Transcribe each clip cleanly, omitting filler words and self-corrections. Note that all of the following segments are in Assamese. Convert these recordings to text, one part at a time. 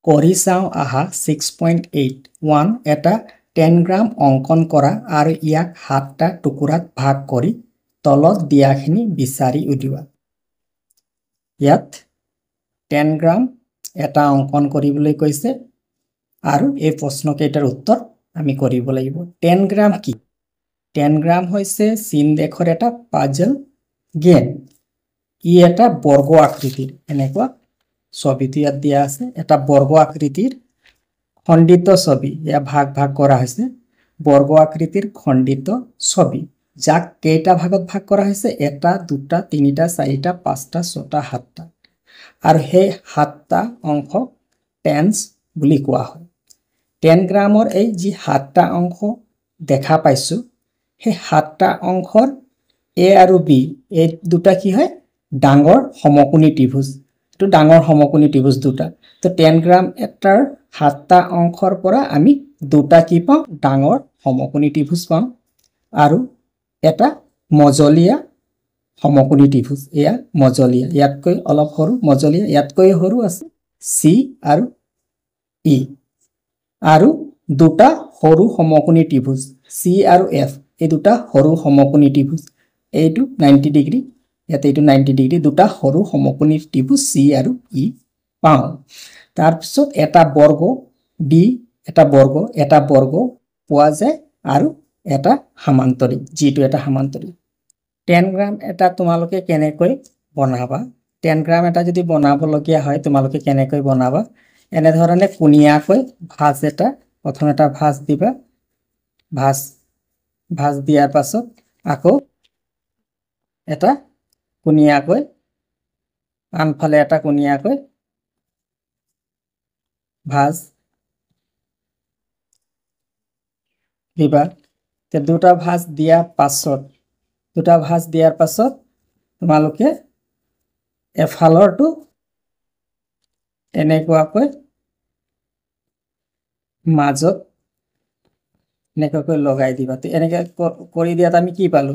কৰি চাওঁ আহা 6.81 এটা 10 গ্ৰাম অংকন কৰা আৰু ইয়াক 7টা টুকুৰাত ভাগ কৰি তলত দিয়াখিনি বিচাৰি উলিওৱা। ইয়াত 10 গ্ৰাম এটা অংকন কৰিবলৈ কৈছে আৰু এই প্ৰশ্নকেইটাৰ উত্তৰ আমি কৰিব লাগিব। 10 গ্ৰাম কি? 10 গ্ৰাম হৈছে চীন দেশৰ এটা পাজল গেম। ই এটা বৰ্গ আকৃতিৰ, এনেকুৱা ছবিটো ইয়াত দিয়া আছে, এটা বৰ্গ আকৃতিৰ খণ্ডিত ছবি, ইয়া ভাগ ভাগ কৰা হৈছে বৰ্গ আকৃতিৰ খণ্ডিত ছবি, যাক কেইটা ভাগত ভাগ কৰা হৈছে? 1 2 3 4 5 6 7টা, আৰু সেই 7টা অংশ টেন্স বুলি কোৱা হয়। 10 গ্ৰামৰ এই যি 7টা অংশ দেখা পাইছো, সেই 7টা অংশৰ এ আৰু বি এই দুটা কি হয়? ডাঙৰ সমকোণী ত্ৰিভুজ। এইটো ডাঙৰ সমকোণী ত্ৰিভুজ দুটা। তো 10 গ্ৰাম এটাৰ 7টা অংশৰ পৰা আমি দুটা কি পাওঁ? ডাঙৰ সমকোণী ত্ৰিভুজ পাওঁ আৰু এটা মজলীয়া সমকোণী ত্ৰিভুজ। এয়া মজলীয়া, ইয়াতকৈ অলপ সৰু মজলীয়া, ইয়াতকৈ সৰু আছে চি আৰু ই, আৰু দুটা সৰু সমকোণী ত্ৰিভুজ চি আৰু এফ, এই দুটা সৰু সমকোণী ত্ৰিভুজ, এইটো 90 ডিগ্ৰী, ইয়াতে এইটো 90 ডিগ্ৰী, দুটা সৰু সমকোণী ত্ৰিভুজ চি আৰু ই পাওঁ। তাৰপিছত এটা বৰ্গ বি, এটা বৰ্গ পোৱা যায় আৰু এটা সামান্তৰিক, যিটো এটা সামান্তৰিক। 10 গ্ৰাম এটা তোমালোকে কেনেকৈ বনাবা? 10 গ্ৰাম এটা যদি বনাবলগীয়া হয় তোমালোকে কেনেকৈ বনাবা? এনেধৰণে কোণীয়াকৈ ভাঁজ এটা, প্ৰথম এটা ভাঁজ দিবা, ভাঁজ দিয়াৰ পাছত আকৌ এটা কোণীয়াকৈ, আনফালে এটা কোণীয়াকৈ ভাঁজ দিবা। দুটা ভাঁজ দিয়াৰ পাছত তোমালোকে এফালৰটো এনেকুৱাকৈ মাজত এনেকুৱাকৈ লগাই দিবা। এনেকৈ কৰি দিয়াত আমি কি পালো?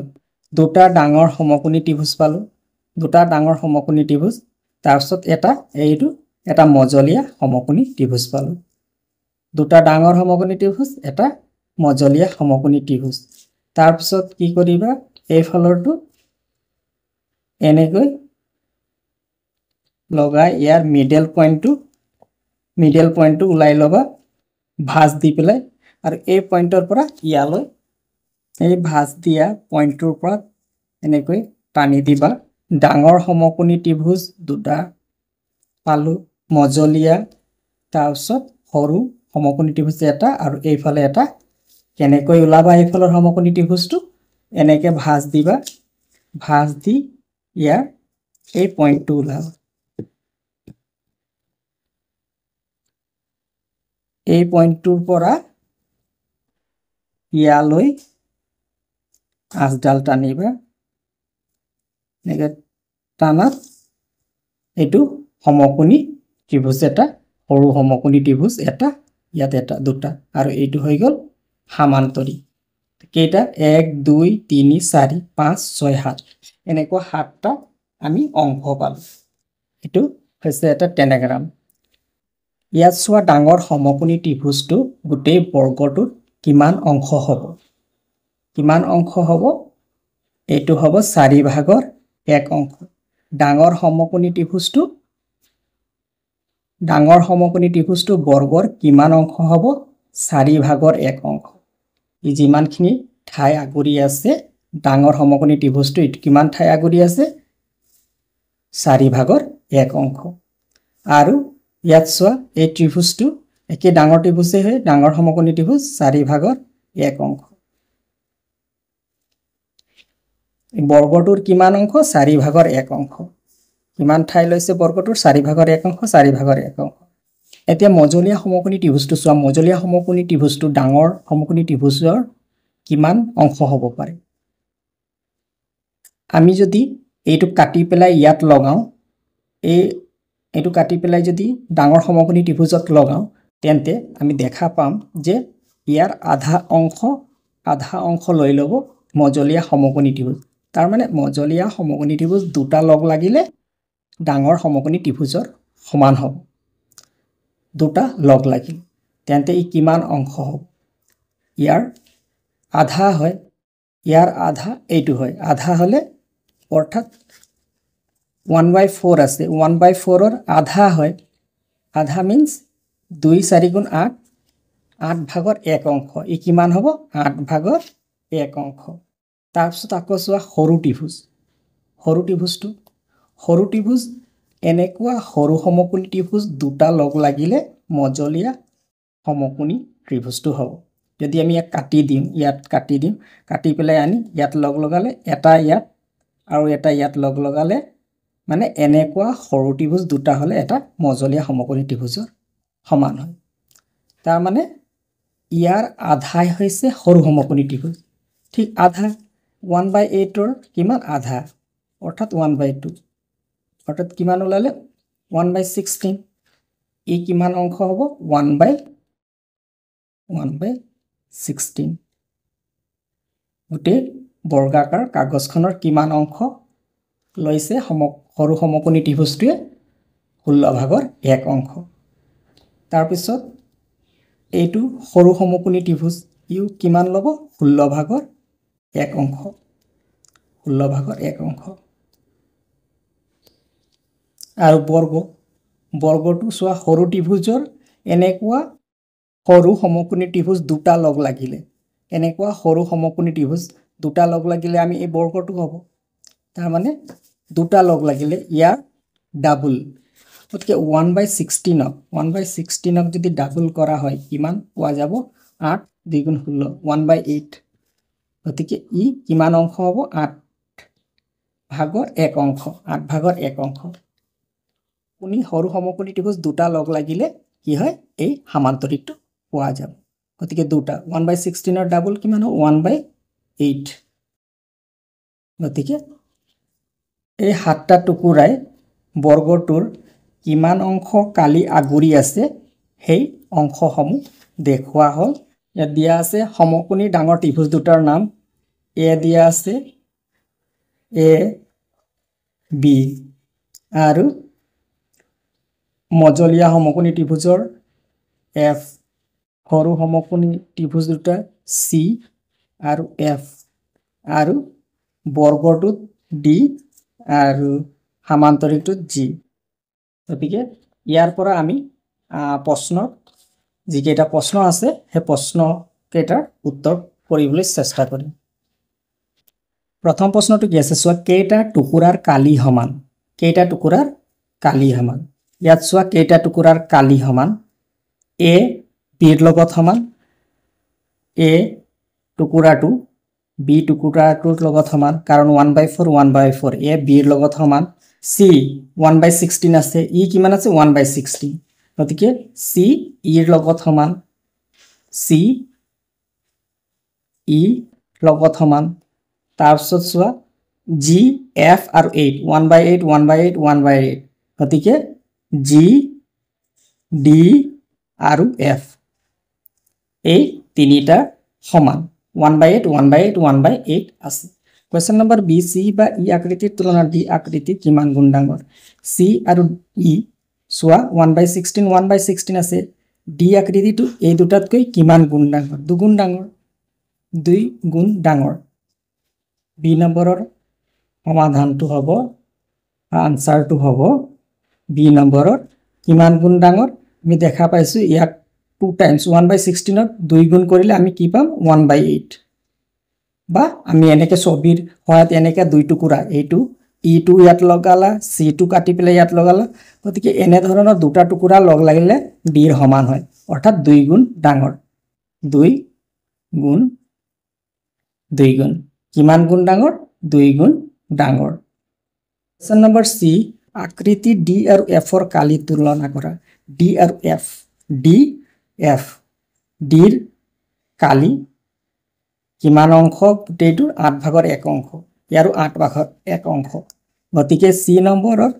দুটা ডাঙৰ সমকোণী ত্ৰিভুজ পালো, দুটা ডাঙৰ সমকোণী ত্ৰিভুজ, তাৰপিছত এটা মজলীয়া সমকোণী ত্ৰিভুজ পালো। দুটা ডাঙৰ সমকোণী ত্ৰিভুজ, এটা মজলীয়া সমকোণী ত্ৰিভুজ। তাৰপিছত কি কৰিবা? এইফালৰটো এনেকৈ লগাই ইয়াৰ মিডল পইণ্টটো ওলাই ল'বা ভাঁজ দি পেলাই, আৰু এই পইণ্টৰ পৰা ইয়ালৈ, এই ভাঁজ দিয়া পইণ্টটোৰ পৰা এনেকৈ টানি দিবা। ডাঙৰ সমকোণী ত্ৰিভুজ দুটা পালো, মজলীয়া, তাৰপিছত সৰু সমকোণী ত্ৰিভুজ এটা, আৰু এইফালে এটা। কেনেকৈ ওলাবা এইফালৰ সমকোণী ত্ৰিভুজটো? এনেকৈ ভাঁজ দিবা, ভাঁজ দি ইয়াৰ এই পইণ্টটো ওলাবা। এই পইণ্টটোৰ পৰা ইয়ালৈ আঁচডাল টানিবা, এনেকৈ টানাত এইটো সমকোণী ত্ৰিভুজ এটা, সৰু সমকোণী ত্ৰিভুজ এটা, ইয়াত এটা, দুটা, আৰু এইটো হৈ গ'ল সামান্তৰিক। কেইটা? 1 2 3 4 5 6 7, এনেকুৱা 7টা আমি অংশ পালো। এইটো হৈছে এটা 10 গ্ৰাম। ইয়াত চোৱা, ডাঙৰ সমকোণী ত্ৰিভুজটো গোটেই বৰ্গটোৰ কিমান অংশ হ'ব? কিমান অংশ হ'ব? এইটো হ'ব 4/1 অংশ। ডাঙৰ সমকোণী ত্ৰিভুজটো বৰ্গৰ কিমান অংশ হ'ব? 4/1 অংশ। ই যিমানখিনি ঠাই আগুৰি আছে, ডাঙৰ সমকোণী ত্ৰিভুজটো কিমান ঠাই আগুৰি আছে? 4/1 অংশ। আৰু ইয়াত চোৱা, এই ত্ৰিভুজটো একে ডাঙৰ ত্ৰিভুজেই হয়, ডাঙৰ সমকোণী ত্ৰিভুজ, 4/1 অংশ। বৰ্গটোৰ কিমান অংশ? 4/1 অংশ। কিমান ঠাই লৈছে বৰ্গটোৰ? 4/1 অংশ, 4/1 অংশ। এতিয়া মজলীয়া সমকোণী ত্ৰিভুজটো চোৱা, মজলীয়া সমকোণী ত্ৰিভুজটো ডাঙৰ সমকোণী ত্ৰিভুজৰ কিমান অংশ হ'ব পাৰে? আমি যদি এইটো কাটি পেলাই ইয়াত লগাওঁ, এইটো কাটি পেলাই যদি ডাঙৰ সমকোণী ত্ৰিভুজত লগাওঁ, তেন্তে আমি দেখা পাম যে ইয়াৰ আধা অংশ লৈ ল'ব মজলীয়া সমকোণী ত্ৰিভুজ। তাৰমানে মজলীয়া সমকোণী ত্ৰিভুজ দুটা লগ লাগিলে ডাঙৰ সমকোণী ত্ৰিভুজৰ সমান হ'ব। দুটা লগ লাগিল তেন্তে ই কিমান অংশ হ'ব ইয়াৰ আধা হয় ইয়াৰ আধা এইটো হয় আধা হলে অৰ্থাৎ 1/4 আছে 1/4 ৰ আধা হয় আধা মিন্স 2 4 গুণ 8 8 ভাগৰ 1 অংশ ই কিমান হ'ব 8 ভাগৰ 1 অংশ তাৰপিছত আকৌ চোৱা সৰু ত্ৰিভুজ এনেকুৱা সৰু সমকোণী ত্ৰিভুজ দুটা লগ লাগিলে মজলীয়া সমকোণী ত্ৰিভুজটো হ'ব যদি আমি ইয়াক কাটি দিম কাটি পেলাই আনি ইয়াত লগ লগালে এটা ইয়াত আৰু এটা ইয়াত লগ লগালে মানে এনেকুৱা সৰু ত্ৰিভুজ দুটা হলে এটা মজলীয়া সমকোণী ত্ৰিভুজৰ সমান হয় তাৰ মানে ইয়াৰ আধাই হৈছে সৰু সমকোণী ত্ৰিভুজ ঠিক আধা 1/8 ৰ কিমান আধা অৰ্থাৎ 1/2 অৰ্থাৎ কিমান ওলালে 1/16 ই কিমান অংশ হ'ব 1/16 গোটেই বৰ্গাকাৰ কাগজখনৰ কিমান অংশ লৈছে সৰু সমকোণী ত্ৰিভুজটোৱে 16 ভাগৰ 1 অংশ তাৰপিছত এইটো সৰু সমকোণী ত্ৰিভুজ ইউ কিমান ল'ব 16 ভাগৰ 1 অংশ 16 ভাগৰ 1 অংশ আৰু বৰ্গটো চোৱা সৰু ত্ৰিভুজৰ এনেকুৱা সৰু সমকোণী ত্ৰিভুজ দুটা লগ লাগিলে এনেকুৱা সৰু সমকোণী ত্ৰিভুজ দুটা লগ লাগিলে আমি এই বৰ্গটো হ'ব তাৰ মানে দুটা লগ লাগিলে ইয়াৰ ডাবল গতিকে 1/16 ক যদি ডাবল কৰা হয় কিমান পোৱা যাব 8 2 গুণ 16 1/8 গতিকে ই কিমান অংশ হ'ব 8 ভাগৰ 1 অংশ 8 ভাগৰ 1 অংশ কোনি সৰু সমকোণী ত্ৰিভুজ দুটা লগ লাগিলে কি হয় এই সমান্তৰিকটো পোৱা যাব গতিকে দুটা 1/16 ৰ ডাবল কিমান হ'ব 1/8 গতিকে এই সাতটা টুকুৰাই বৰ্গটোৰ কিমান অংশ কালি আগুৰি আছে সেই অংশসমূহ দেখুৱা হ'ল ইয়াত দিয়া আছে সমকোণী ডাঙৰ ত্ৰিভুজ দুটাৰ নাম এ দিয়া আছে এ বি আৰু মজলীয়া সমকোণী ত্ৰিভুজৰ এফ সৰু সমকোণী ত্ৰিভুজ দুটা চি আৰু এফ আৰু বৰ্গটোত ডি আৰু সমান্তৰিকটোত জি গতিকে ইয়াৰ পৰা আমি প্ৰশ্নত যিকেইটা প্ৰশ্ন আছে সেই প্ৰশ্ন কেইটাৰ উত্তৰ কৰিবলৈ চেষ্টা কৰিম প্ৰথম প্ৰশ্নটো কি আছে চোৱা কেইটা টুকুৰাৰ কালি সমান ইয়াত চোৱা কেইটা টুকুৰাৰ কালি সমান এ বিৰ লগত সমান এ টুকুৰাটো বি টুকুৰাটোৰ লগত সমান কাৰণ 1/4 এ বিৰ লগত সমান চি 1/16 আছে ই কিমান আছে 1/16 গতিকে চি ইৰ লগত সমান চি ই লগত সমান তাৰপিছত চোৱা জি এফ আৰু 8 1/8 গতিকে জি ডি আৰু এফ এই তিনিটা সমান 1/8 আছে কোৱেশ্চন নম্বৰ বি চি বা ই আকৃতিৰ তুলনাত ডি আকৃতি কিমান গুণ ডাঙৰ চি আৰু ই চোৱা 1/16 আছে ডি আকৃতিটো এই দুটাতকৈ কিমান গুণ ডাঙৰ দুগুণ ডাঙৰ 2 গুণ ডাঙৰ বি নম্বৰৰ সমাধানটো হ'ব আনসাৰটো হ'ব বি নম্বৰৰ কিমান গুণ ডাঙৰ আমি দেখা পাইছো ইয়াক 2 টাইমছ 1/16 ত 2 গুণ কৰিলে আমি কি পাম 1/8 বা আমি এনেকে ছবিৰ হয়ত এনেকে দুই টুকুৰা এইটো ই2 ইয়াত লগালা c2 কাটি পেলাই ইয়াত লগালা গতিকে এনে ধৰণৰ দুটা টুকুৰা লগ লাগিলে d ৰ সমান হয় অৰ্থাৎ 2 গুণ ডাঙৰ 2 গুণ কিমান গুণ ডাঙৰ 2 গুণ ডাঙৰ কোৱেশ্চন নম্বৰ সি আকৃতি ডি আৰু এফৰ কালি তুলনা কৰা ডি আৰু এফ ডিৰ কালি কিমান অংশ গোটেইটো 8 ভাগৰ 1 অংশ ইয়াৰো 8 ভাগৰ 1 অংশ গতিকে সি নম্বৰৰ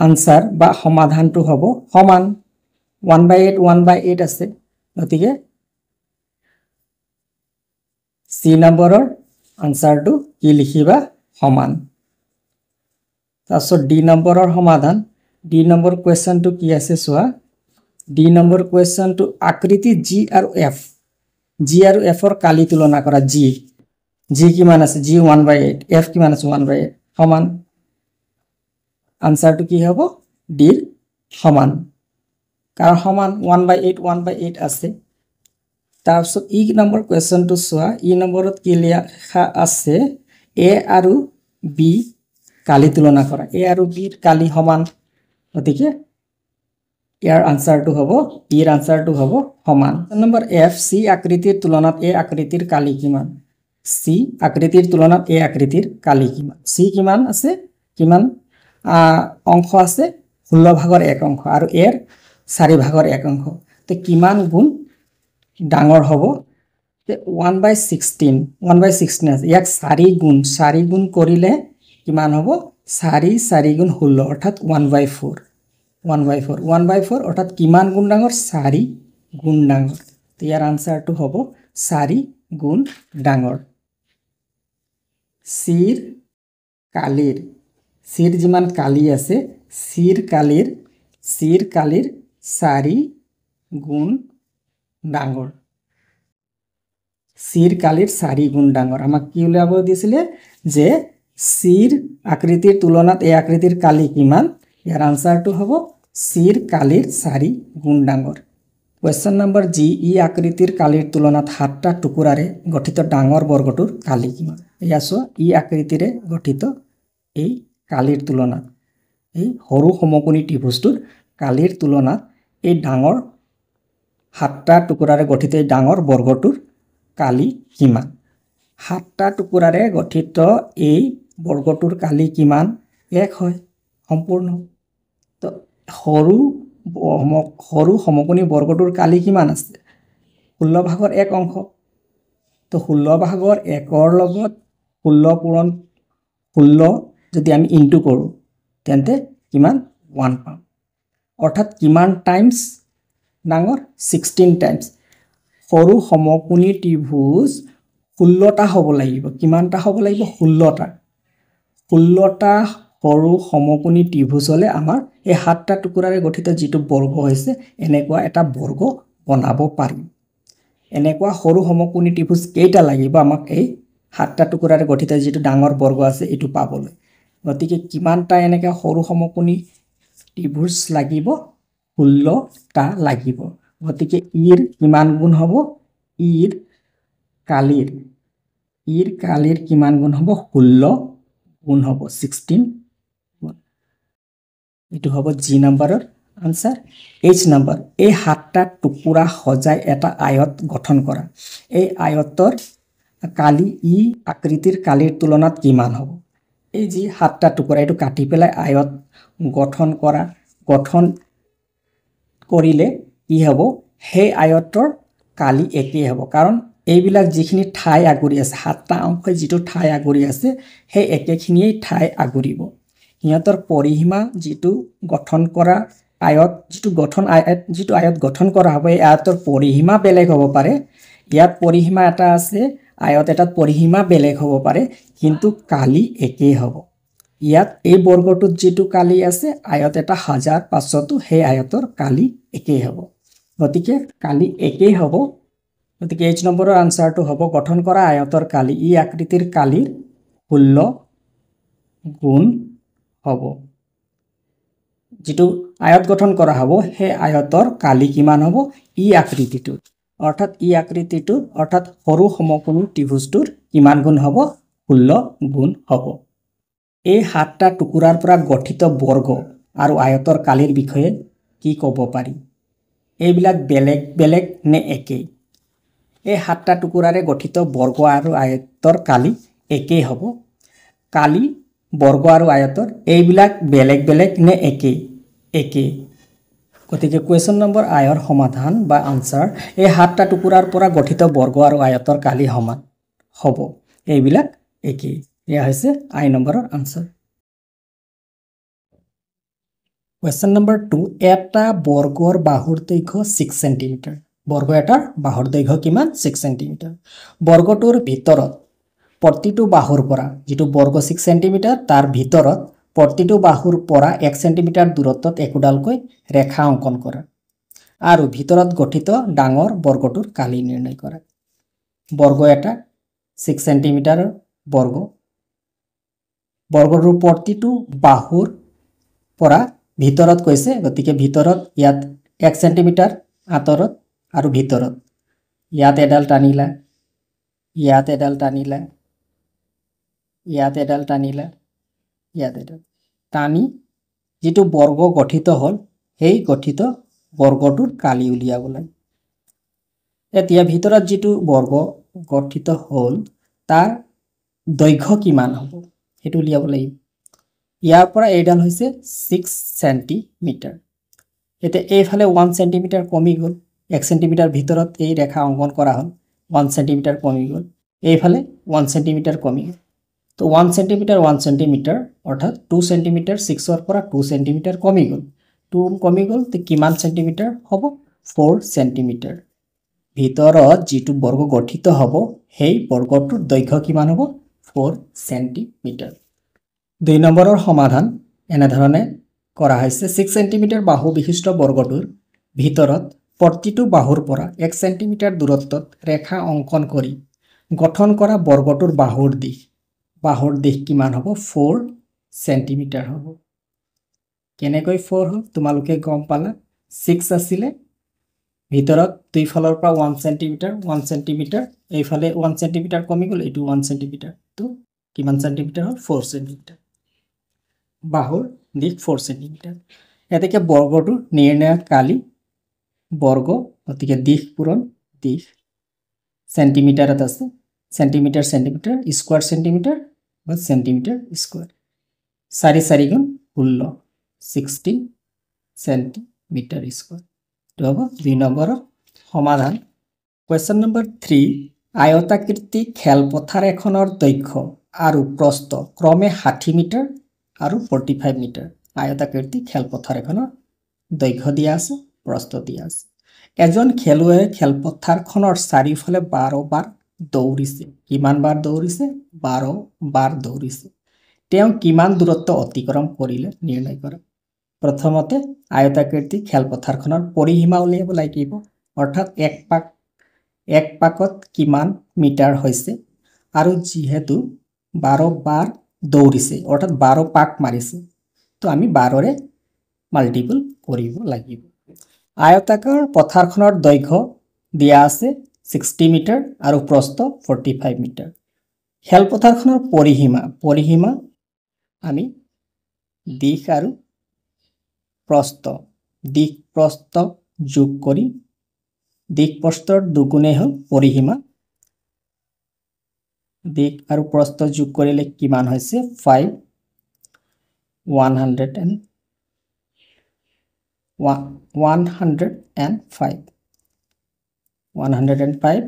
আনসাৰ বা সমাধানটো হ'ব সমান 1/8 আছে গতিকে সি নম্বৰৰ আনসাৰটো কি লিখিবা সমান তাৰপিছত ডি নম্বৰৰ সমাধান ডি নম্বৰ কোৱেশ্চনটো কি আছে চোৱা ডি নম্বৰ কুৱেশ্যনটো আকৃতি জি আৰু এফ জি আৰু এফৰ কালি তুলনা কৰা জি কিমান আছে জি 1/8 এফ কিমান আছে 1/8 সমান আনসাৰটো কি হ'ব ডিৰ সমান কাৰণ সমান 1/8 আছে তাৰপিছত ই নম্বৰ কুৱেশ্যনটো চোৱা ই নম্বৰত কি লিখা আছে এ আৰু বি কালি তুলনা কৰা এ আৰু বিৰ কালি সমান গতিকে ইয়াৰ আনসাৰটো হ'ব ইৰ আনসাৰটো হ'ব সমান নম্বৰ এফ সি আকৃতিৰ তুলনাত এ আকৃতিৰ কালি কিমান সি আকৃতিৰ তুলনাত এ আকৃতিৰ কালি কিমান সি কিমান আছে কিমান অংশ আছে 16 ভাগৰ 1 অংশ আৰু এৰ 4 ভাগৰ 1 অংশ তে কিমান গুণ ডাঙৰ হ'ব তে 1/16 আছে ইয়াক 4 গুণ কৰিলে কিমান হ'ব 4 গুণ 16 অৰ্থাৎ 1/4 অৰ্থাৎ কিমান গুণ ডাঙৰ 4 গুণ ডাঙৰ তে ইয়াৰ আনসাৰটো হ'ব 4 গুণ ডাঙৰ সিৰ যিমান কালি আছে সিৰ কালিৰ 4 গুণ ডাঙৰ সিৰ কালিৰ 4 গুণ ডাঙৰ আমাক কি উলিয়াব দিছিলে যে সিৰ আকৃতিৰ তুলনাত এ আকৃতিৰ কালি কিমান ইয়াৰ আনসাৰটো হ'ব সিৰ কালিৰ 4 গুণ ডাঙৰ কুৱেশ্যন নম্বৰ জি ই আকৃতিৰ কালিৰ তুলনাত 7টা টুকুৰাৰে গঠিত ডাঙৰ বৰ্গটোৰ কালি কিমান এয়া চোৱা ই আকৃতিৰে গঠিত এই কালিৰ তুলনাত এই সৰু সমকোণী ত্ৰিভুজটোৰ কালিৰ তুলনাত এই ডাঙৰ 7টা টুকুৰাৰে গঠিত এই ডাঙৰ বৰ্গটোৰ কালি কিমান 7টা টুকুৰাৰে গঠিত এই বৰ্গটোৰ কালি কিমান এক হয় সম্পূৰ্ণ তো সৰু সমকোণী বৰ্গটোৰ কালি কিমান আছে 16 ভাগৰ 1 অংশ তো 16 ভাগৰ 1ৰ লগত 16 পূৰণ 16 যদি আমি ইনটু কৰো তেন্তে কিমান 1 পাম অৰ্থাৎ কিমান টাইমছ ডাঙৰ 16 টাইমছ সৰু সমকোণী ত্ৰিভুজ 16টা হ'ব লাগিব কিমানটা হ'ব লাগিব 16টা সৰু সমকোণী ত্ৰিভুজ হলে আমাৰ এই 7টা টুকুৰাৰে গঠিত যেটো বৰ্গ হৈছে এনেকুৱা এটা বৰ্গ বনাব পাৰিম এনেকুৱা সৰু সমকোণী ত্ৰিভুজ কেইটা লাগিব আমাক এই 7টা টুকুৰাৰে গঠিত যেটো ডাঙৰ বৰ্গ আছে এটো পাবলৈ গতিকে কিমানটা এনেকা সৰু সমকোণী ত্ৰিভুজ লাগিব 16টা লাগিব গতিকে ইৰ কিমান গুণ হ'ব ইৰ কালিৰ কিমান গুণ হ'ব 16 গুণ হ'ব 16 এটো হ'ব জি নম্বৰৰ আনসাৰ এইচ নম্বৰ এই 7টা টুকুৰা সজাই এটা আয়ত গঠন কৰা এই আয়তৰ কালি ই আকৃতিৰ কালিৰ তুলনাত কিমান হ'ব এই যি 7টা টুকুৰা এটো কাটি পেলাই আয়ত গঠন কৰিলে কি হ'ব সেই আয়তৰ কালি একেই হ'ব কাৰণ এইবিলাক যিখিনি ঠাই আগুৰি আছে 7টা অংশই যেটো ঠাই আগুৰি আছে সেই একেখিনিয়ে ঠাই আগুৰিব হিয়তৰ পৰিসীমা যেটো গঠন কৰা আয়ত যেটো আয়ত গঠন কৰা হ'ব এই আয়তৰ পৰিসীমা বেলেগ হ'ব পাৰে ইয়াত পৰিসীমা এটা আছে আয়ত এটাত পৰিসীমা বেলেগ হ'ব পাৰে কিন্তু কালি একেই হ'ব ইয়াত এই বৰ্গটোত যেটো কালি আছে আয়ত এটা 1500 সেই আয়তৰ কালি একেই হ'ব গতিকে কালি একেই হ'ব গতিকে এইচ নম্বৰৰ আনসাৰটো হ'ব গঠন কৰা আয়তৰ কালি ই আকৃতিৰ কালিৰ 16 গুণ হ'ব যেটো আয়ত গঠন কৰা হ'ব সেই আয়তৰ কালি কিমান হ'ব ই আকৃতিটো অৰ্থাৎ সৰু সমকোণী ত্ৰিভুজটোৰ কিমান গুণ হ'ব 16 গুণ হ'ব এই 7টা টুকুৰাৰ পৰা গঠিত বৰ্গ আৰু আয়তৰ কালিৰ বিষয়ে কি ক'ব পাৰি এইবিলাক বেলেগ নে একেই এই 7টা টুকুৰাৰে গঠিত বৰ্গ আৰু আয়তৰ কালি একেই হ'ব কালি বৰ্গ আৰু আয়তৰ এইবিলাক বেলেগ নে একেই গতিকে কুৱেশ্যন নম্বৰ আয়ৰ সমাধান বা আনসাৰ এই 7টা টুকুৰাৰ পৰা গঠিত বৰ্গ আৰু আয়তৰ কালি সমান হ'ব এইবিলাক একেই এয়া হৈছে আই নম্বৰৰ আনসাৰ কুৱেশ্যন নম্বৰ 2 এটা বৰ্গৰ বাহুৰ দৈৰ্ঘ্য 6 সেন্টিমিটাৰ বৰ্গ এটাৰ বাহুৰ দৈৰ্ঘ্য কিমান 6 সেন্টিমিটাৰ বৰ্গটোৰ ভিতৰত প্ৰতিটো বাহুৰ পৰা যেটো বৰ্গ 6 সেন্টিমিটাৰ তাৰ ভিতৰত প্ৰতিটো বাহুৰ পৰা 1 সেন্টিমিটাৰ দূৰত্বত একোডালকৈ ৰেখা অঙ্কন কৰা আৰু ভিতৰত গঠিত ডাঙৰ বৰ্গটোৰ কালি নিৰ্ণয় কৰা বৰ্গ এটা 6 সেন্টিমিটাৰৰ বৰ্গ বৰ্গটোৰ প্ৰতিটো বাহুৰ পৰা ভিতৰত কৈছে গতিকে ভিতৰত ইয়াত 1 সেন্টিমিটাৰ আঁতৰত আৰু ভিতৰত ইয়াত এডাল টানিলা ইয়াত এডাল টানিলা ইয়াত এডাল টানিলা ইয়াত এডাল টানি যেটো বৰ্গ গঠিত হল সেই গঠিত বৰ্গটোৰ কালি উলিয়াব লাগে এতিয়া ভিতৰত যেটো বৰ্গ গঠিত হল তাৰ দৈৰ্ঘ্য কিমান হ'ব হেতু উলিয়াব লাগিব ইয়াৰ পৰা এইডাল হৈছে 6 সেন্টিমিটাৰ এতিয়া এইফালে 1 সেন্টিমিটাৰ কমি গল 1 সেন্টিমিটাৰ ভিতৰত এই ৰেখা অঙ্কন কৰা হল 1 সেন্টিমিটাৰ কমি গল এইফালে 1 সেন্টিমিটাৰ কমি গল তো 1 সেন্টিমিটাৰ অৰ্থাৎ 2 সেন্টিমিটাৰ 6 ৰ পৰা 2 সেন্টিমিটাৰ কমি গল 2 কমি গল তো কিমান সেন্টিমিটাৰ হ'ব 4 সেন্টিমিটাৰ ভিতৰত যেটো বৰ্গ গঠিত হ'ব সেই বৰ্গটোৰ দৈৰ্ঘ্য কিমান হ'ব 4 সেন্টিমিটাৰ 2 নম্বৰৰ সমাধান এনে ধৰণে কৰা হৈছে 6 সেন্টিমিটাৰ বাহু বিশিষ্ট বৰ্গটোৰ ভিতৰত প্ৰতিটো বাহুৰ পৰা 1 সেন্টিমিটাৰ দূৰত্বত ৰেখা অঙ্কন কৰি গঠন কৰা বৰ্গটোৰ বাহুৰ দিশ কিমান হ'ব 4 সেন্টিমিটাৰ হ'ব কেনেকৈ 4 হ'ল তোমালোকে গম পালা 6 আছিলে ভিতৰত দুই ফালৰ পৰা 1 সেন্টিমিটাৰ এইফালে 1 সেন্টিমিটাৰ কমি গল এটো 1 সেন্টিমিটাৰ তো কিমান সেন্টিমিটাৰ হ'ল 4 সেন্টিমিটাৰ বাহুৰ দিশ 4 সেন্টিমিটাৰ এতেকে বৰ্গটো নিৰ্ণয় কালি বৰ্গ অতিকে দিশ পূৰণ দিশ সেন্টিমিটাৰত আছে সেন্টিমিটাৰ স্কয়াৰ সেন্টিমিটাৰ বা সেন্টিমিটাৰ স্কয়াৰ 4 4 গুণ 16 16 সেন্টিমিটাৰ স্কয়াৰ তো হ'ব 2 নম্বৰৰ সমাধান কোৱেশ্চন নম্বৰ 3 আয়তাকৃতি খেলপথাৰ এখনৰ দৈৰ্ঘ্য আৰু প্ৰস্থ ক্ৰমে 60 মিটাৰ আৰু 45 মিটাৰ আয়তাকৃতি খেলপথাৰ এখনৰ দৈৰ্ঘ্য দিয়া আছে প্ৰস্থ দিয়া আছে এজন খেলুৱৈয়ে খেলপথাৰখনৰ চাৰিওফালে 12 বাৰ দৌৰিছে কিমান বাৰ দৌৰিছে 12 বাৰ দৌৰিছে তেওঁ কিমান দূৰত্ব অতিক্ৰম কৰিলে নিৰ্ণয় কৰা প্ৰথমতে আয়তাকৃতি খেলপথাৰখনৰ পৰিসীমা উলিয়াব লাগিব অৰ্থাৎ এক পাকত কিমান মিটাৰ হৈছে আৰু যেহেতু 12 বাৰ দৌৰিছে অৰ্থাৎ 12 পাক মাৰিছে তো আমি 12 ৰে মাল্টিপল কৰিব লাগিব আয়তাকাৰ পথাৰখনৰ দৈৰ্ঘ্য দিয়া আছে 60 মিটাৰ আৰু প্ৰস্থ 45 মিটাৰ খেলপথাৰখনৰ পৰিসীমা আমি দিশ আৰু প্ৰস্থ যোগ কৰি দিশ প্ৰস্থৰ দুগুণে হ'ল পৰিসীমা দিশ আৰু প্ৰস্থ যোগ কৰিলে কিমান হৈছে 5 105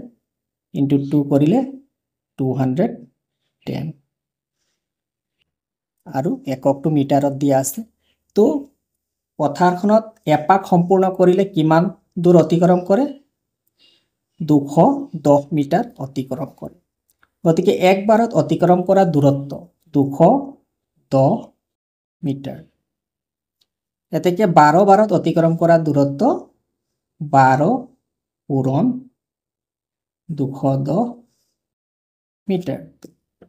into 2 কৰিলে 210 আৰু এককটো মিটাৰত দিয়া আছে তো পথাৰখনত এপাক সম্পূৰ্ণ কৰিলে কিমান দূৰ অতিক্ৰম কৰে 210 মিটাৰ অতিক্ৰম কৰে গতিকে এক বাৰত অতিক্ৰম কৰা দূৰত্ব 210 মিটাৰ এতেকে 12 বাৰত অতিক্ৰম কৰা দূৰত্ব 12 পূৰণ 210 মিটাৰ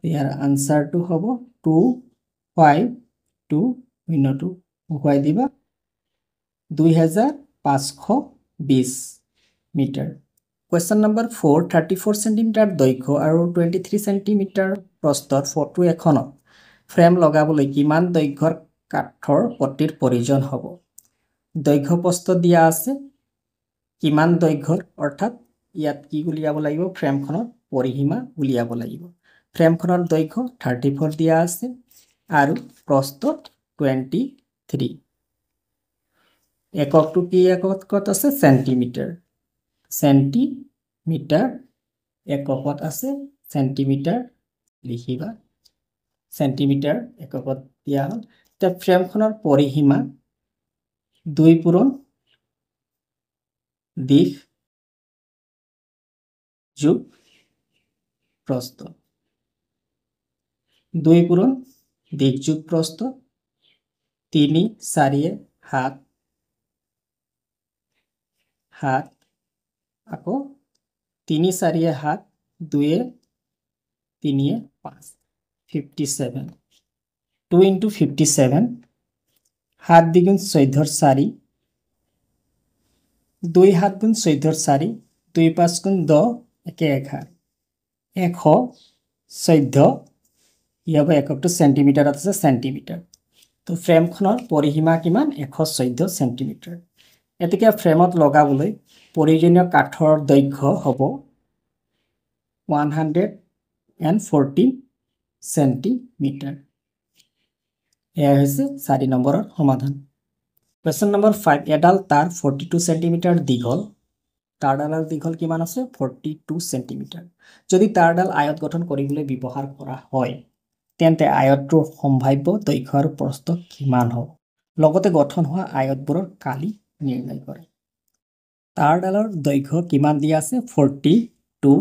ইয়াৰ আনসাৰটো হ'ব 252 উপায় দিবা 2520 মিটাৰ Question number 4 34 সেন্টিমিটাৰ দৈৰ্ঘ্য আৰু 23 সেন্টিমিটাৰ প্ৰস্থৰ ফটো এখনত ফ্ৰেম লগাবলৈ কিমান দৈৰ্ঘ্যৰ কাঠৰ পটিৰ প্ৰয়োজন হ'ব দৈৰ্ঘ্য প্ৰস্থ দিয়া আছে কিমান দৈৰ্ঘ্যৰ অৰ্থাৎ ইয়াত কি উলিয়াব লাগিব ফ্ৰেমখনৰ পৰিসীমা উলিয়াব লাগিব ফ্ৰেমখনৰ দৈৰ্ঘ্য 34 দিয়া আছে আৰু প্ৰস্থ 23 এককটো কি এককত আছে সেন্টিমিটাৰ এককত আছে সেন্টিমিটাৰ লিখিবা সেন্টিমিটাৰ এককত দিয়া হল তে ফ্ৰেমখনৰ পৰিসীমা 2 পূৰণ দিশ যোগ প্ৰস্থ 2 পূৰণ দিশ যোগ প্ৰস্থ 3 4 7 7 আকৌ 3 4 7 2 3 5 57 2 into 57 7 দ্বিগুণ 14 4 2 7 গুণ 14 4 2 5 গুণ 10 1 11 114 ইয়াব এককটো সেন্টিমিটাৰত আছে সেন্টিমিটাৰ তো ফ্ৰেমখনৰ পৰিসীমা কিমান 114 সেন্টিমিটাৰ এতিকে ফ্ৰেমত লগাবলৈ প্ৰয়োজনীয় কাঠৰ দৈৰ্ঘ্য হ'ব 114 সেন্টিমিটাৰ এয়া হৈছে 4 নম্বৰৰ সমাধান Question number 5 এডাল তাৰ 42 সেন্টিমিটাৰ দীঘল তাৰডালৰ দীঘল কিমান আছে 42 সেন্টিমিটাৰ যদি তাৰডাল আয়ত গঠন কৰিবলৈ ব্যৱহাৰ কৰা হয় তেন্তে আয়তটোৰ সম্ভাৱ্য দৈৰ্ঘ্য আৰু প্ৰস্থ কিমান হ'ব লগতে গঠন হোৱা আয়তবোৰৰ কালি নিৰ্ণয় কৰে তাৰডালৰ দৈৰ্ঘ্য কিমান দিয়া আছে 42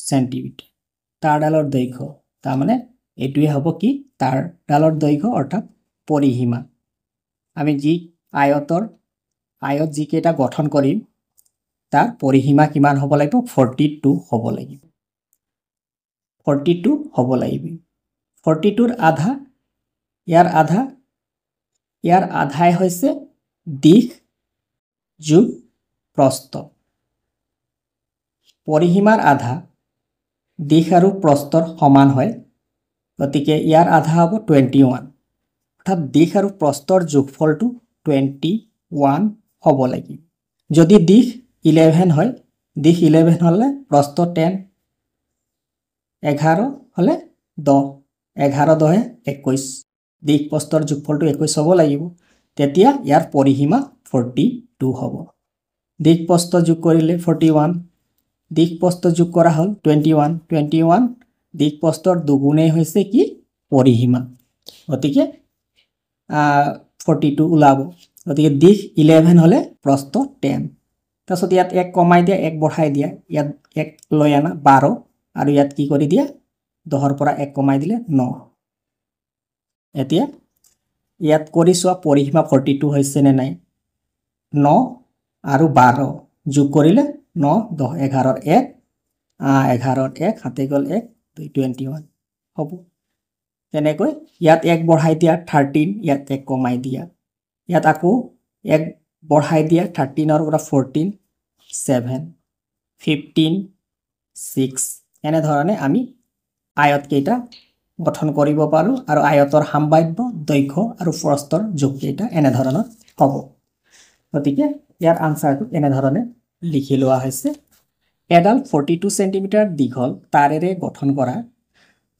সেন্টিমিটাৰ তাৰডালৰ দৈৰ্ঘ্য তাৰ মানে এটোৱে হ'ব কি তাৰডালৰ দৈৰ্ঘ্য অৰ্থাৎ পৰিসীমা আমি যি আয়ত যি কেটা গঠন কৰিম তাৰ পৰিসীমা কিমান হ'ব লাগিব 42 হ'ব লাগিব 42 হ'ব লাগিব 42 ৰ আধা ইয়াৰ আধাই হৈছে দিশ যোগ প্ৰস্থ পৰিসীমাৰ আধা দিশ আৰু প্ৰস্থৰ সমান হয় গতিকে ইয়াৰ আধা হ'ব 21 অৰ্থাৎ দিশ আৰু প্ৰস্থৰ যোগফলটো 21 হ'ব লাগিব যদি দিশ 11 হয় দিশ 11 হলে প্ৰস্থ 10 11 হলে 10 11 10 21 দিশ প্ৰস্থৰ যোগফলটো 21 হ'ব লাগিব তেতিয়া ইয়াৰ পৰিসীমা 42 হ'ব দিশ প্ৰস্থ যোগ কৰিলে 41 দিশ প্ৰস্থ যোগ কৰা হল 21 দিশ প্ৰস্থৰ দুগুণে হৈছে কি পৰিসীমা গতিকে 42 ওলাব গতিকে দিশ 11 হলে প্ৰস্থ 10 তাছত ইয়াত এক কমাই দিয়া এক বঢ়াই দিয়া ইয়াত এক লৈ আনা 12 আৰু ইয়াত কি কৰি দিয়া 10 ৰ পৰা এক কমাই দিলে 9 এতিয়া ইয়াত কৰি সোৱা পৰিসীমা 42 হৈছে নে নাই 9 আৰু 12 যোগ কৰিলে 9 10 11 ৰ 1 11 ৰ 1 হাতে গল 1 21 হ'ব তেনেকৈ ইয়াত এক বঢ়াই দিয়া 13 ইয়াত এক কমাই দিয়া ইয়াত আকৌ এক বঢ়াই দিয়া 13 ৰ পৰা 14 7 15 6 এনে ধৰণে আমি আয়ত কেইটা গঠন কৰিব পাৰো আৰু আয়তৰ সম্ভাৱ্য দৈৰ্ঘ্য আৰু প্ৰস্থৰ যোগ কেইটা এনে ধৰণৰ হ'ব গতিকে ইয়াৰ আনসাৰটো এনে ধৰণে লিখি লোৱা হৈছে এডাল 42 সেন্টিমিটাৰ দীঘল তাৰেৰে গঠন কৰা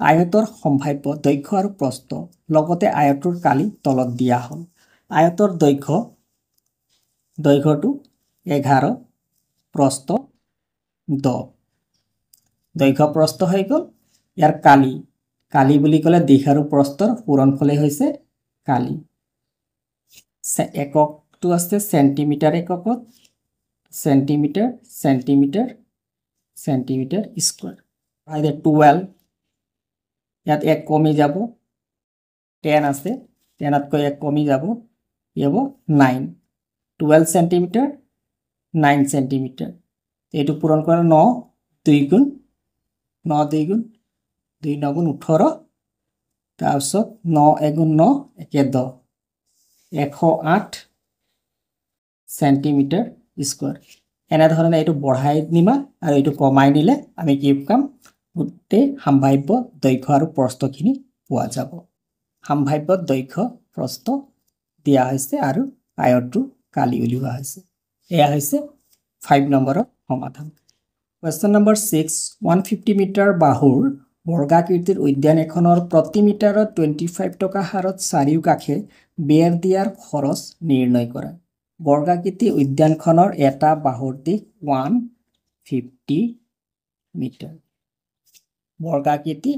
আয়তৰ সম্ভাৱ্য দৈৰ্ঘ্য আৰু প্ৰস্থ লগতে আয়তৰ কালি তলত দিয়া হ'ল আয়তৰ দৈৰ্ঘ্যটো 11 প্ৰস্থ 10 দৈৰ্ঘ্য প্ৰস্থ হৈ গল ইয়াৰ কালি বুলি কলে দিশ আৰু প্ৰস্থৰ পূৰণফলে হৈছে কালি এককটো আছে সেন্টিমিটাৰ এককত সেন্টিমিটাৰ স্কয়াৰ আইদে 12 ইয়াত এক কমি যাব 10 আছে 10 তকৈ এক কমি যাব ইব 9 12 সেন্টিমিটাৰ 9 সেন্টিমিটাৰ এটো পূৰণ কৰা 9 2 গুণ 9 2 গুণ 2 9 গুণ 18 তাৰপিছত 9 1 গুণ 9 1 10 108 সেন্টিমিটাৰ স্কয়াৰ এনে ধৰণে এটো বঢ়াই নিমা আৰু এটো কমাই নিলে আমি কি কাম গুটে সম্ভাৱ্য দৈৰ্ঘ্য আৰু প্ৰস্থখিনি পোৱা যাব সম্ভাৱ্য দৈৰ্ঘ্য প্ৰস্থ দিয়া হৈছে আৰু আয়তটো কালি উলিওৱা হৈছে এয়া হৈছে 5 নম্বৰৰ সমাধান Question number 6 150 মিটাৰ বাহুৰ বৰ্গাকৃতিৰ উদ্যান এখনৰ প্ৰতি মিটাৰত 25 টকা হাৰত চাৰিওকাষে বেৰ দিয়াৰ খৰচ নিৰ্ণয় কৰা বৰ্গাকৃতি উদ্যানখনৰ এটা বাহুৰ দিশ 150 মিটাৰ বৰ্গাকৃতি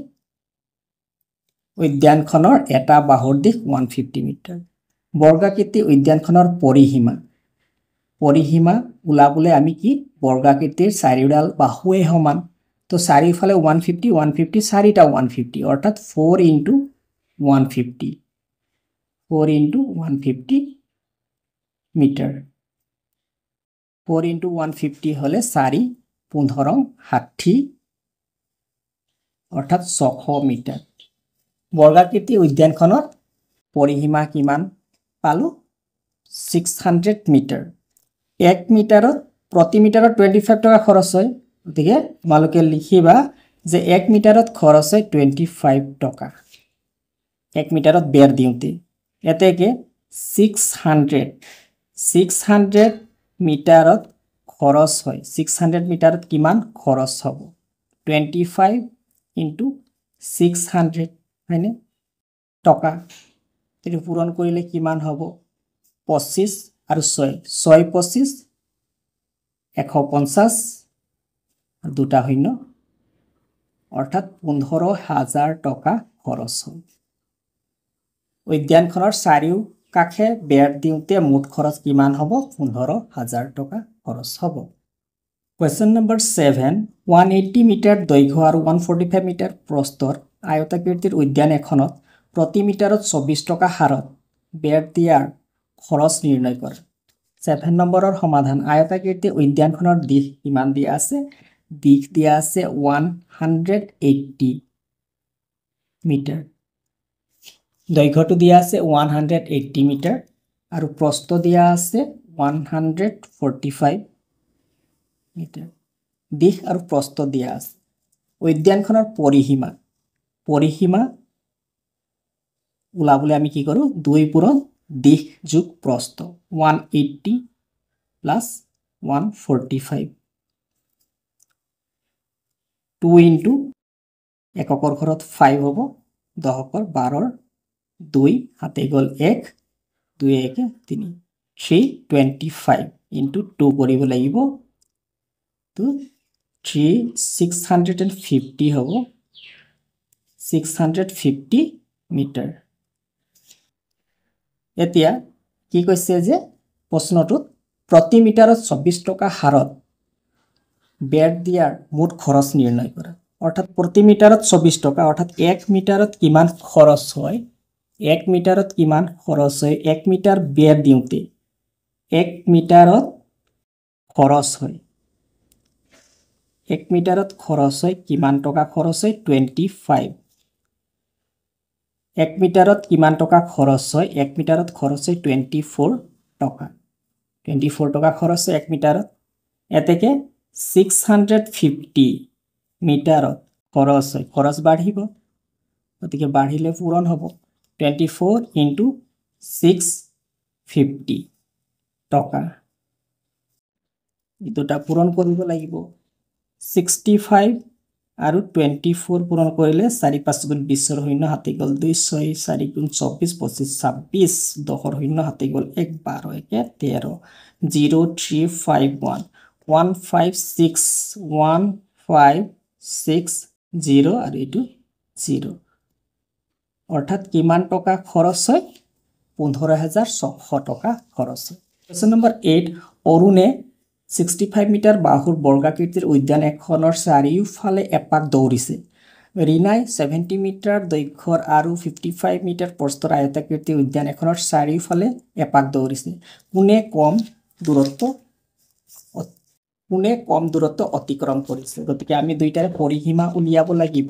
উদ্যানখনৰ এটা বাহুৰ দিশ 150 মিটাৰ বৰ্গাকৃতি উদ্যানখনৰ পৰিসীমা উলাবলৈ আমি কি বৰ্গাকৃতিৰ চাৰিওডাল বাহুৱে সমান তো চাৰিফালে 150 চাৰিটা 150 অৰ্থাৎ 4 into 150 মিটাৰ 4 into 150 হলে 4 15 60 অৰ্থাৎ 600 মিটাৰ বৰ্গাকৃতি উদ্যানখনৰ পৰিসীমা কিমান পালো 600 মিটাৰ 1 মিটাৰত প্ৰতি মিটাৰত 25 টকা খৰচ হয় গতিকে তোমালোকে লিখিবা যে 1 মিটাৰত খৰচ হয় 25 টকা 1 মিটাৰত বেৰ দিওঁতে এতেকে 600 মিটাৰত খৰচ হয় 600 মিটাৰত কিমান খৰচ হ'ব 25 into 600 হয়নে টকা এটো পূৰণ কৰিলে কিমান হ'ব 25 আৰু 6 25 150 দুটা শূন্য অৰ্থাৎ 15000 টকা খৰচ হয় উদ্যানখনৰ চাৰিও কাষে বেৰ দিওঁতে মুঠ খৰচ কিমান হ'ব 15000 টকা খৰচ হ'ব Question number 7 180 মিটাৰ দৈৰ্ঘ্য আৰু 145 মিটাৰ প্ৰস্থৰ আয়তাকৃতিৰ উদ্যান এখনত প্ৰতি মিটাৰত 24 টকা হাৰত বেৰ দিয়াৰ খৰচ নিৰ্ণয় কৰা 7 নম্বৰৰ সমাধান আয়তাকৃতিৰ উদ্যানখনৰ দিশ কিমান দিয়া আছে দিশ দিয়া আছে 180 মিটাৰ দৈৰ্ঘ্যটো দিয়া আছে 180 মিটাৰ আৰু প্ৰস্থ দিয়া আছে 145 মিটাৰ দিশ আৰু প্ৰস্থ দিয়া আছে উদ্যানখনৰ পৰিসীমা উলাবলৈ আমি কি কৰো 2 পূৰণ দিশ যোগ প্ৰস্থ 180 plus 145 2 into এককৰ ঘৰত 5 হ'ব দহকৰ 12 2 হাতে গল 1 2 1 3 325 into 2 কৰিব লাগিব তো 650 হ'ব 650 মিটাৰ এতিয়া কি কৈছে যে প্ৰশ্নটোত প্ৰতি মিটাৰত 24 টকা হাৰত বেৰ দিয়াৰ মুঠ খৰচ নিৰ্ণয় কৰা অৰ্থাৎ প্ৰতি মিটাৰত 24 টকা অৰ্থাৎ 1 মিটাৰত কিমান খৰচ হয় 1 মিটাৰত কিমান খৰচ হয় 1 মিটাৰ বেৰ দিওঁতে 1 মিটাৰত খৰচ হয় 1 মিটাৰত খৰচ হয় কিমান টকা খৰচ হয় 25 1 মিটাৰত কিমান টকা খৰচ হয় 1 মিটাৰত খৰচ হয় 24 টকা 24 টকা খৰচ হয় 1 মিটাৰত এতেকে 650 মিটাৰত খৰচ হয় খৰচ বাঢ়িব গতিকে বাঢ়িলে পূৰণ হ'ব 24 into 650 টকা ইটোটা পূৰণ কৰিব লাগিব 65 আৰু 24 পূৰণ কৰিলে 4 5 গুণ 20 ৰ শূন্য হাতে গল 2 6 4 গুণ 24 25 26 10 ৰ শূন্য হাতে গল 1 12 1 13 0351 1560 আৰু এটো 0 অৰ্থাৎ কিমান টকা খৰচ হয় 15600 টকা খৰচ হয় কোৱেশ্চন নম্বৰ 8 অৰুণে 65 মিটাৰ বাহুৰ বৰ্গাকৃতিৰ উদ্যান এখনৰ চাৰিওফালে এপাক দৌৰিছে ৰিনাই 70 মিটাৰ দৈৰ্ঘ্যৰ আৰু 55 মিটাৰ প্ৰস্থৰ আয়তাকৃতিৰ উদ্যান এখনৰ চাৰিওফালে এপাক দৌৰিছে কোনে কম দূৰত্ব অতিক্ৰম কৰিছে গতিকে আমি দুইটাৰে পৰিসীমা উলিয়াব লাগিব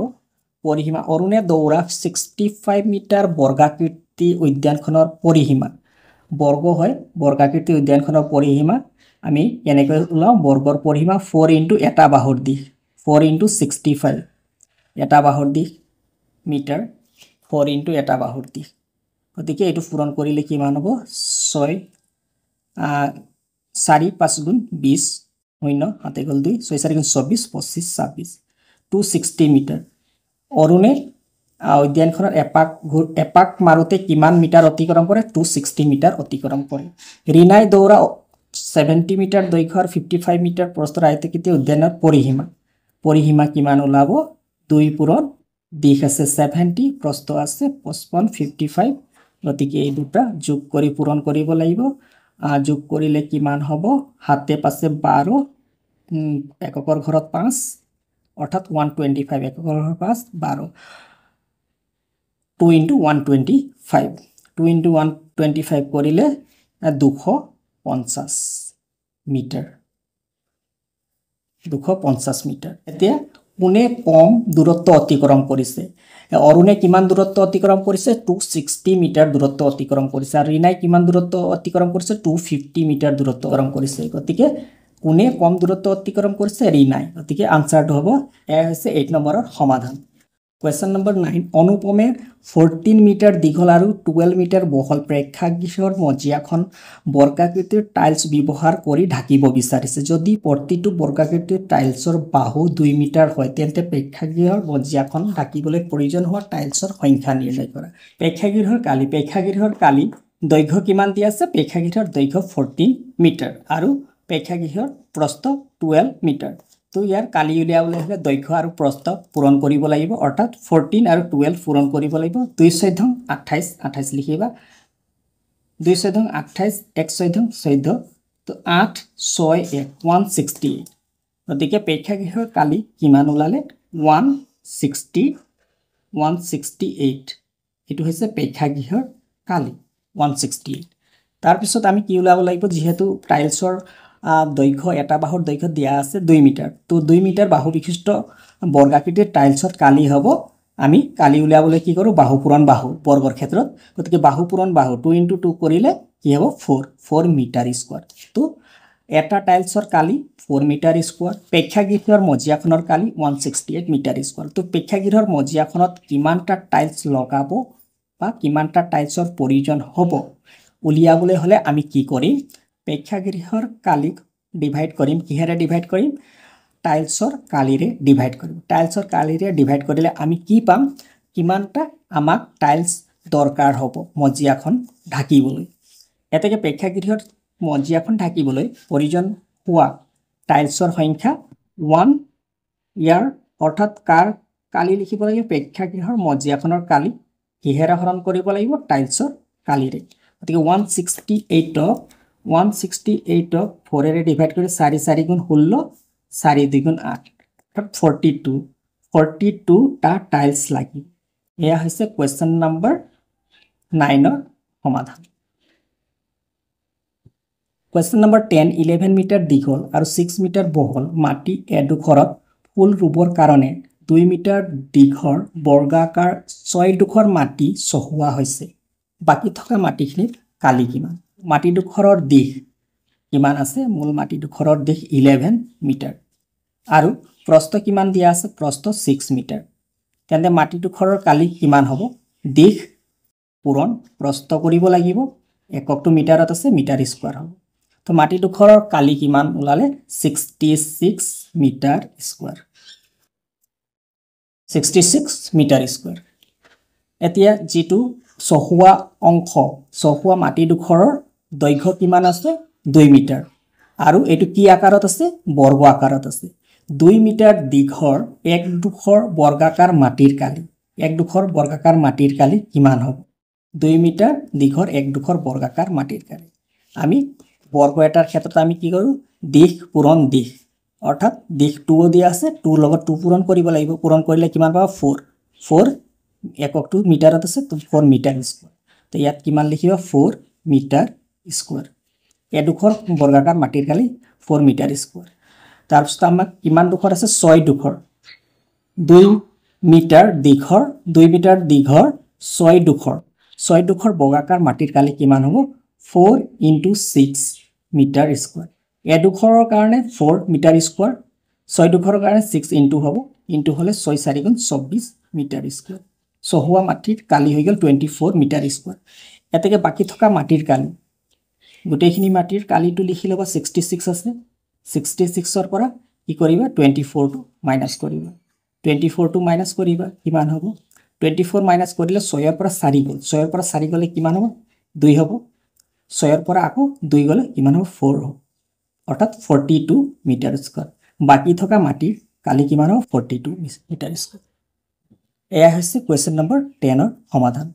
পৰিসীমা অৰুণে দৌৰা 65 মিটাৰ বৰ্গাকৃতি উদ্যানখনৰ পৰিসীমা বৰ্গ হয় বৰ্গাকৃতি উদ্যানখনৰ পৰিসীমা আমি কেনেকৈ উলাও বৰ্গৰ পৰিসীমা 4 into এটা বাহুৰ দিশ 4 into 65 এটা বাহুৰ দিশ মিটাৰ 4 into এটা বাহুৰ দিশ গতিকে এটো পূৰণ কৰিলে কিমান হ'ব 6 4 5 গুণ 20 শূন্য হাতে গল 2 6 4 গুণ 24 25 26 260 মিটাৰ অৰুণে উদ্যানখনৰ এপাক মাৰুতে কিমান মিটাৰ অতিক্ৰম কৰে 260 মিটাৰ অতিক্ৰম কৰে ৰিনাই দৌৰা 70 মিটাৰ দৈৰ্ঘ্য আৰু 55 মিটাৰ প্ৰস্থৰ আয়তাকৃতি উদ্যানৰ পৰিসীমা কিমান ওলাব 2 পূৰণ দিশ আছে 70 প্ৰস্থ আছে 55 55 গতিকে এই দুটা যোগ কৰি পূৰণ কৰিব লাগিব যোগ কৰিলে কিমান হ'ব হাতে পাছে 12 এককৰ ঘৰত 5 অৰ্থাৎ 125 এককৰ ঘৰত 5 12 2 into 125 2 into 125 কৰিলে 250 মিটাৰ 250 মিটাৰ এতিয়া কোনে কম দূৰত্ব অতিক্ৰম কৰিছে অৰুণে কিমান দূৰত্ব অতিক্ৰম কৰিছে 260 মিটাৰ দূৰত্ব অতিক্ৰম কৰিছে আৰু ৰীনাই কিমান দূৰত্ব অতিক্ৰম কৰিছে 250 মিটাৰ দূৰত্ব অতিক্ৰম কৰিছে গতিকে কোনে কম দূৰত্ব অতিক্ৰম কৰিছে ৰীনাই গতিকে আনসাৰটো হ'ব এ হৈছে 8 নম্বৰৰ সমাধান Question number 9 অনুপমে 14 মিটাৰ দীঘল আৰু 12 মিটাৰ বহল প্ৰেক্ষাগৃহৰ মজিয়াখন বৰ্গাকৃতিৰ টাইলছ ব্যৱহাৰ কৰি ঢাকিব বিচাৰিছে যদি প্ৰতিটো বৰ্গাকৃতিৰ টাইলছৰ বাহু 2 মিটাৰ হয় তেন্তে প্ৰেক্ষাগৃহৰ মজিয়াখন ঢাকিবলৈ প্ৰয়োজন হোৱা টাইলছৰ সংখ্যা নিৰ্ণয় কৰা প্ৰেক্ষাগৃহৰ কালি দৈৰ্ঘ্য কিমান দিয়া আছে প্ৰেক্ষাগৃহৰ দৈৰ্ঘ্য 14 মিটাৰ আৰু প্ৰেক্ষাগৃহৰ প্ৰস্থ 12 মিটাৰ তো ইয়াৰ কালি উলিয়াবলৈ হলে দৈৰ্ঘ্য আৰু প্ৰস্থ পূৰণ কৰিব লাগিব অৰ্থাৎ 14 আৰু 12 পূৰণ কৰিব লাগিব 2 14 28 28 লিখিবা 2 14 28 1 14 14 তো 8 6 1 168 গতিকে প্ৰেক্ষাগৃহৰ কালি কিমান ওলালে 168 এটো হৈছে প্ৰেক্ষাগৃহৰ কালি 168 তাৰ পিছত আমি কি উলাব লাগিব যেহেতু টাইলছৰ দৈৰ্ঘ্য এটা বাহুৰ দৈৰ্ঘ্য দিয়া আছে 2 মিটাৰ তো 2 মিটাৰ বাহু বিশিষ্ট বৰ্গাকৃতিৰ টাইলছৰ কালি হ'ব আমি কালি উলিয়াবলৈ কি কৰো বাহু পূৰণ বাহু বৰ্গৰ ক্ষেত্ৰত গতিকে বাহু পূৰণ বাহু 2 * 2 কৰিলে কি হ'ব 4 মিটাৰ স্কয়াৰ তো এটা টাইলছৰ কালি 4 মিটাৰ স্কয়াৰ প্ৰেক্ষাগৃহৰ মজিয়াখনৰ কালি 168 মিটাৰ স্কয়াৰ তো প্ৰেক্ষাগৃহৰ মজিয়াখনত কিমানটা টাইলছ লগাব বা কিমানটা টাইলছৰ প্ৰয়োজন হ'ব উলিয়াবলৈ হলে আমি কি কৰিম প্ৰেক্ষাগৃহৰ কালিক ডিভাইড কৰিম কিহেৰে ডিভাইড কৰিম টাইলছৰ কালিৰে ডিভাইড কৰিম টাইলছৰ কালিৰে ডিভাইড কৰিলে আমি কি পাম কিমানটা আমাক টাইলছ দৰকাৰ হ'ব মজিয়াখন ঢাকিবলৈ এতেকে প্ৰেক্ষাগৃহৰ মজিয়াখন ঢাকিবলৈ প্ৰয়োজন হোৱা টাইলছৰ সংখ্যা 1 ইয়াৰ অৰ্থাৎ কাৰ কালি লিখিব লাগিব প্ৰেক্ষাগৃহৰ মজিয়াখনৰ কালি কিহেৰে হৰণ কৰিব লাগিব টাইলছৰ কালিৰে গতিকে 168 ক 4 ৰে ডিভাইড কৰি 4 4 গুণ 16 4 2 গুণ 8 42 টা টাইলছ লাগিব এয়া হৈছে কোৱেশ্চন নম্বৰ 9 ৰ সমাধান কোৱেশ্চন নম্বৰ 10 11 মিটাৰ দীঘল আৰু 6 মিটাৰ বহল মাটি এডোখৰত ফুল ৰুবৰ কাৰণে 2 মিটাৰ দীঘল বৰ্গাকাৰ 6 ডোখৰ মাটি চহুৱা হৈছে বাকি থকা মাটিখিনিৰ কালি কিমান মাটি ডোখৰৰ দিশ কিমান আছে মূল মাটি ডোখৰৰ দিশ 11 মিটাৰ আৰু প্ৰস্থ কিমান দিয়া আছে প্ৰস্থ 6 মিটাৰ তেন্তে মাটি ডোখৰৰ কালি কিমান হ'ব দিশ পূৰণ প্ৰস্থ কৰিব লাগিব এককটো মিটাৰত আছে মিটাৰ স্কয়াৰ হ'ব তো মাটি ডোখৰৰ কালি কিমান ওলালে 66 মিটাৰ স্কয়াৰ 66 মিটাৰ স্কয়াৰ এতিয়া যেটো চহুৱা অংশ চহুৱা মাটি ডোখৰৰ দৈৰ্ঘ্য কিমান আছে 2 মিটাৰ আৰু এটো কি আকাৰত আছে বৰ্গ আকাৰত আছে 2 মিটাৰ দীঘৰ এক ডোখৰ বৰ্গাকাৰ মাটিৰ কালি এক ডোখৰ বৰ্গাকাৰ মাটিৰ কালি কিমান হ'ব 2 মিটাৰ দীঘৰ এক ডোখৰ বৰ্গাকাৰ মাটিৰ কালি আমি বৰ্গ এটাৰ ক্ষেত্ৰত আমি কি কৰো দিশ পূৰণ দিশ অৰ্থাৎ দিশ 2 দিয়া আছে 2 লগত 2 পূৰণ কৰিব লাগিব পূৰণ কৰিলে কিমান পাব 4 এককটো মিটাৰত আছে তো 4 মিটাৰ স্কয়াৰ তো ইয়াত কিমান লিখিবা 4 মিটাৰ স্কয়াৰ এডোখৰ বৰ্গাকাৰ মাটিৰ কালি 4 মিটাৰ স্কয়াৰ তাৰপিছত আমাক কিমান ডোখৰ আছে 6 ডোখৰ 2 মিটাৰ দীঘৰ 6 ডোখৰ বৰ্গাকাৰ মাটিৰ কালি কিমান হ'ব 4 * 6 মিটাৰ স্কয়াৰ এডোখৰৰ কাৰণে 4 মিটাৰ স্কয়াৰ 6 ডোখৰৰ কাৰণে 6 ইনটু হ'ব ইনটু হলে 6 4 গুণ 24 মিটাৰ স্কয়াৰ চহুৱা মাটিৰ কালি হৈ গল 24 মিটাৰ স্কয়াৰ এতেকে বাকি থকা মাটিৰ কালি গোটেইখিনি মাটিৰ কালিটো লিখি লবা 66 আছে 66 ৰ পৰা কি কৰিবা 24 টো মাইনাস কৰিবা 24 টো মাইনাস কৰিবা কিমান হ'ব 24 মাইনাস কৰিলে 6 ৰ পৰা 4 গল 6 ৰ পৰা 4 গলে কিমান হ'ব 2 হ'ব 6 ৰ পৰা আকৌ 2 গলে কিমান হ'ব 4 হ'ব অৰ্থাৎ 42 মিটাৰ স্কয়াৰ বাকি থকা মাটিৰ কালি কিমান হ'ব 42 মিটাৰ স্কয়াৰ এয়া হৈছে কোৱেশ্চন নম্বৰ 10 ৰ সমাধান